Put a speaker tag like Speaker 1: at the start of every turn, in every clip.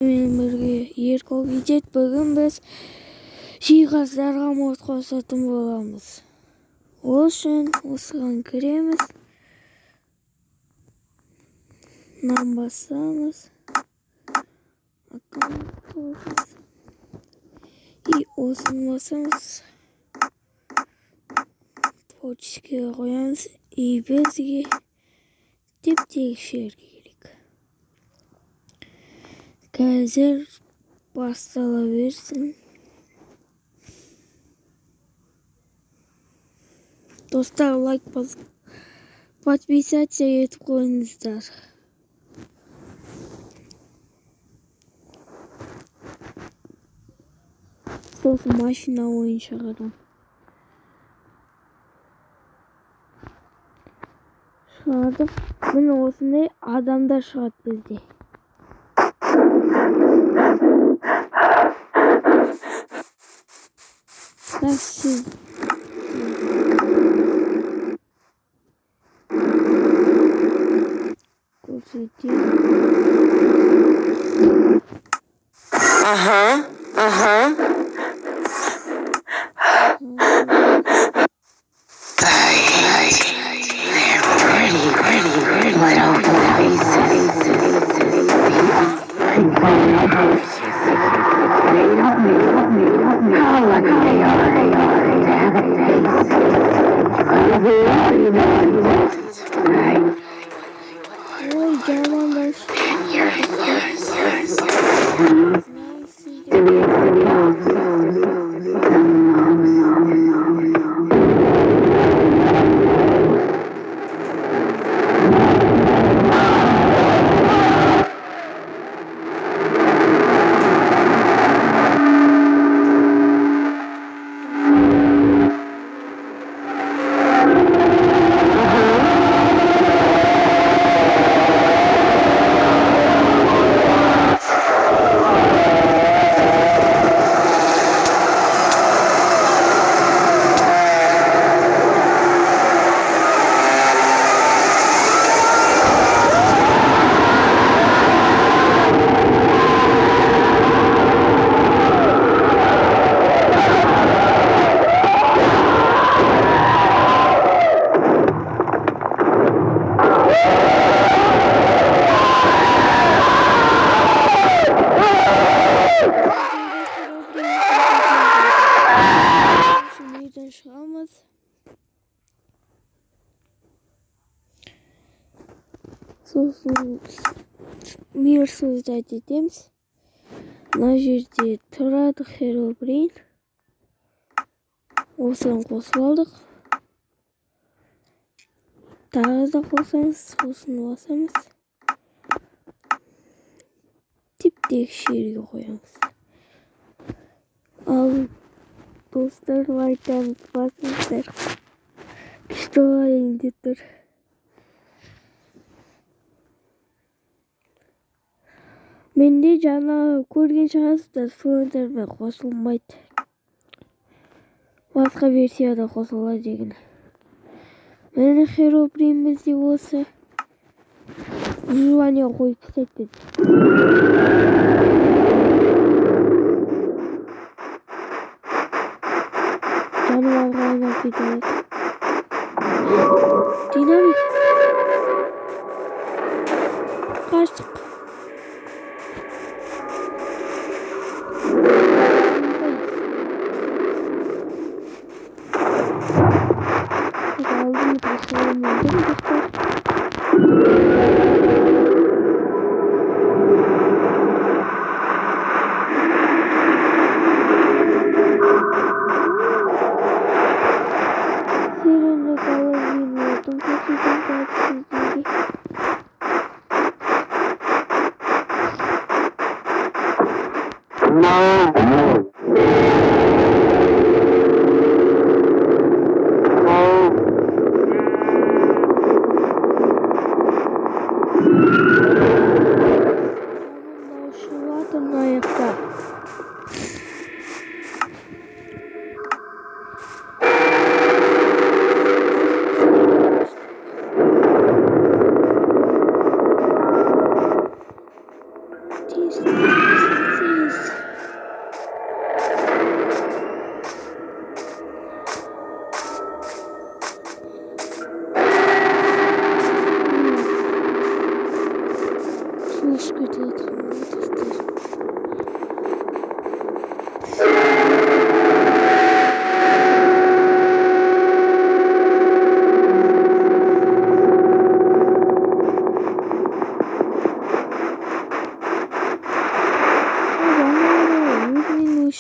Speaker 1: Мен бірге Еркол Видет, бүгін біз жиһаздарға мод қосатын боламыз. Ол үшін осыған кіреміз. Нам басамыз. И осыны басамыз. Творческіге қоямыз. И бізге теп-тегіс керек. Қазір бастала берсін. Достар, лайк подписаться етіп қойыңыздар. Сосын машина ойын шығарам. Шығардық. Міне осындай адамдар шығады бізде. Сіз көрсетейін. Ой, жамандар. Шығамыз. Сосын мир создать етеміз. Мына жерде тұрады Херобрин. Осыған қосып алдық. Тағы да қосамыз, сосын басамыз. Теп-тегіс жерге қоямыз. Ал достар, лайктарыңыз басыңыздар. Күшті болайын деп тұр. Менде жаңа көрген шығарсыздар, фондармен қосылмайды. Басқа версияда қосылады деген. Мені Херобрин бізде осы. Выживание қойып кетеді. Жануарға айналып кетеді. Динамик. Қаштық. Алдым басылым едім, достар. Серіні қалайын отым көшеден қатысыздеге. Шылатын аяқта. Thank you. жатырмын достар.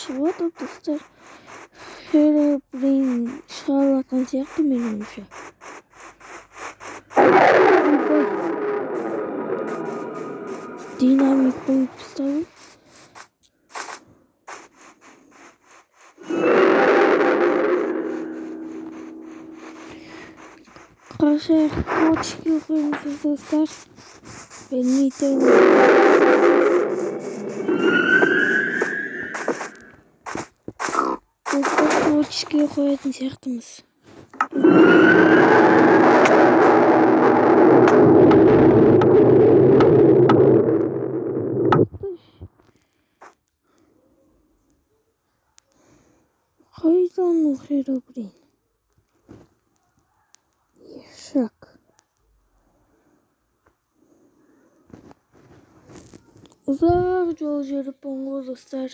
Speaker 1: Шығып достар, Херобрин шығарылатын сияқты менің ойымша. Динамик қойып тастадым. Қаша точки қоймыз достар. Білмейтін. Точки қоятын сияқтымыз. Қайдан ол Херобрин? Ешак. Ұзақ жол жүріппін ғой достар.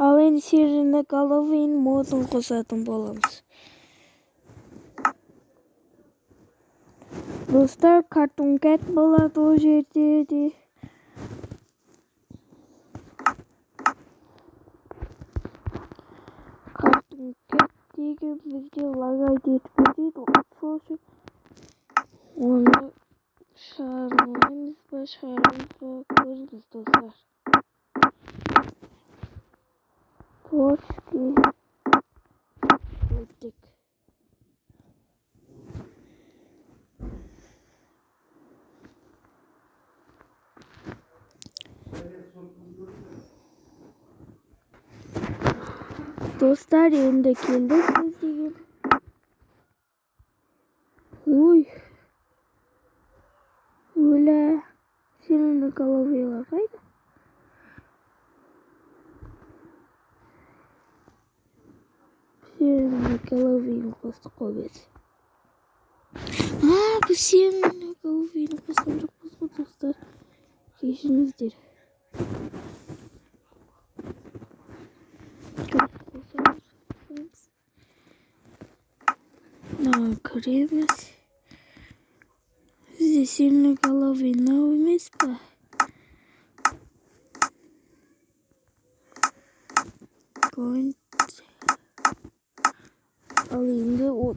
Speaker 1: Ал енді сиреноголовый модын қосатын боламыз. Достар, Cartoon Cat болады ол жерде де. Cartoon Cat деген бізге лагайды етіп кетеді. Сол үшін оны шығармаймыз ба, көріңіз достар. Точки өттік. Dostlar, енді келдік біз деген. Ой. Өлә. Сиреноголовыйлар қайда? Сиреноголовыйын қостық қой біз. Біз сиреноголовыйын қосқан жоқпыз ғой достар. Кешіріңіздер. Кіреміз. Бізде сиреноголовый мынау емес па? Ал енді ол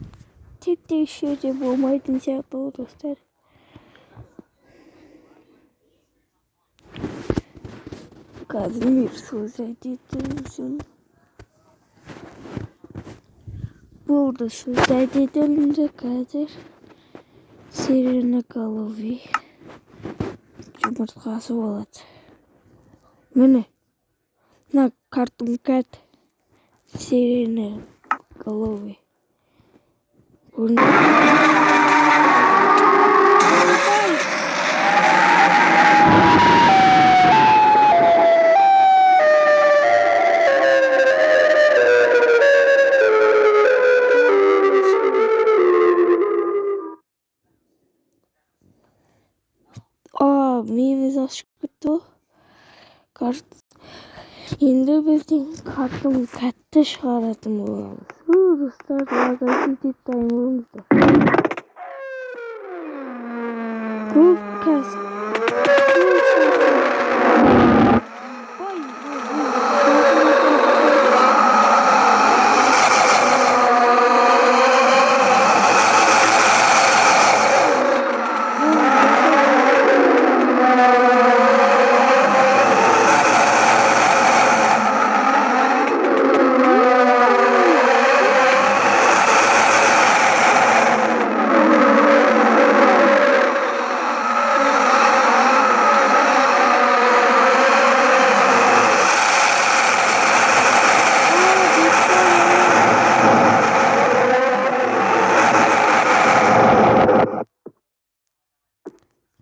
Speaker 1: тек жерде болмайтын сияқты ғой достар. Қазір мен сөз айтетінім. Болды сөз айтетінімді қазір. Сиреноголовый жұмыртқасы болады. Міне. Мына Cartoon Cat сиреноголовый. Меміз ашып кетті ғой. Енді біздің Cartoon Cat'ті шығаратын боламыз. Достар, лагайды деп дайын болыңыздар. Көп кәсіп.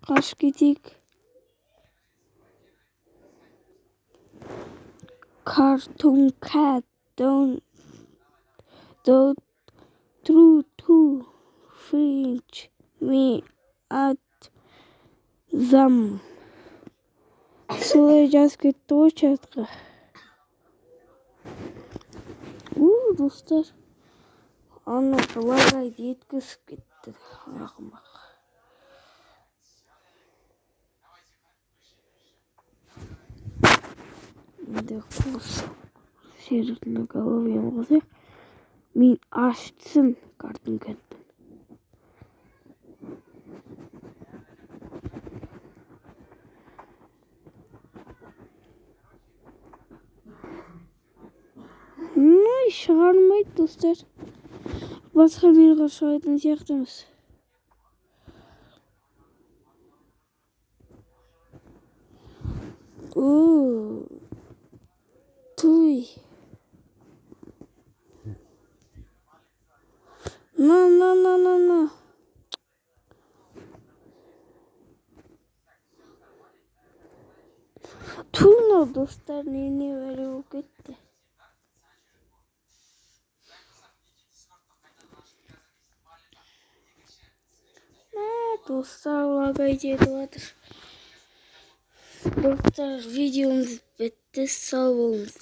Speaker 1: Қашып кетейік. Cartoon Cat don't true to finish me at them. Солай жазып кетті ғой чатқа. Достар. Аны лагайды еткізіп кетті. Ақымақ. Енді қоса сервисіне головен қосайық. Мен аштым картын кәттім. Шығармайды, достар. Басқа мирға шығатын сияқтымыз. Туй. На. Туйна, достар, не бәрі болып кетті. Достар, лагайды етіп жатыр. Достар, видеомыз бітті, сау болыңыздар.